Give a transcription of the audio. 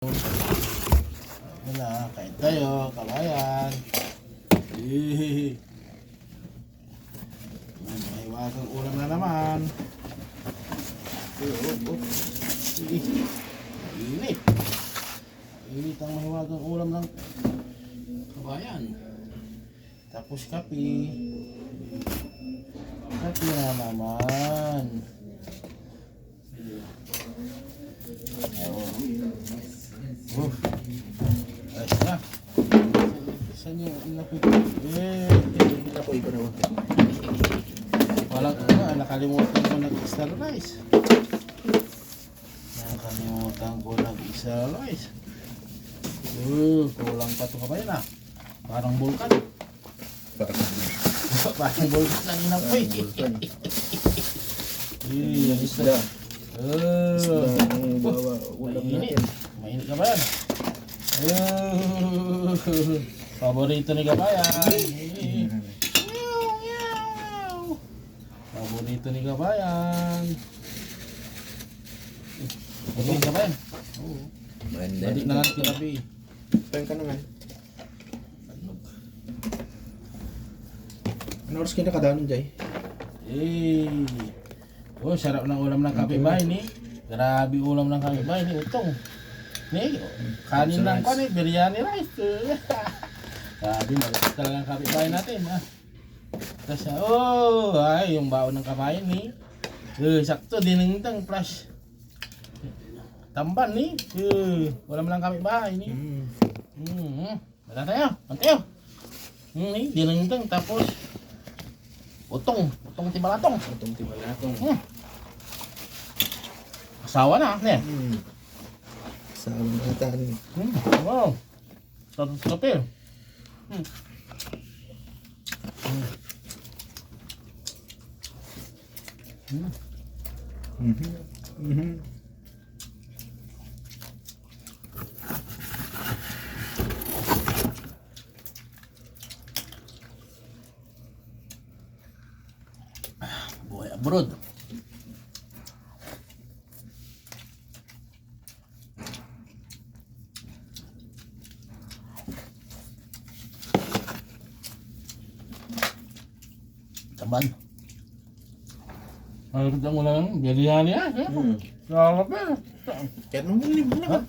Wala, kain tayo, kabayan. May wagang ulam na naman. Init. Init ang mahiwagang ulam ng kabayan. Tapos kape. Kape na naman. Ayos na. Saan yung inapoy ko? Inapoy ko naman. Walang nakalimutan ko nag-star rice. Nakalimutan ko nag-star rice. Kulang pa ito kabayan ah. Parang bulkan. Parang bulkan ang inapoy. Yung isda. Ulam natin. Mainit kabayan. Paborito ni kabayan. Paborito ni kabayan. Okay kabayan. Balik na nga kinabi. Peng ka naman. Ano oras kayo nakadaon Jay? Oh, sarap ng ulam ng kapitbahay ni. Grabe ulam ng kapitbahay ni Utong. Ni, kanin lang ko ni biryani rice. Grabe, malapit talaga ang kapitbahay natin. Tapos, ay, yung baon ng kabayan ni. Sakto, dinengtang plus. Tamban ni. Ulam ng kapitbahay ni. Wala tayo, pantayo. Dinengtang tapos utong tibalatong. Utong tibalatong. Asawa na, ne? Asawa na natin. Wow. Sarap kape. Buhay abroad. Taban. Ano kita mo lang, biryani ah. Sarap eh. Kaya nung libo na.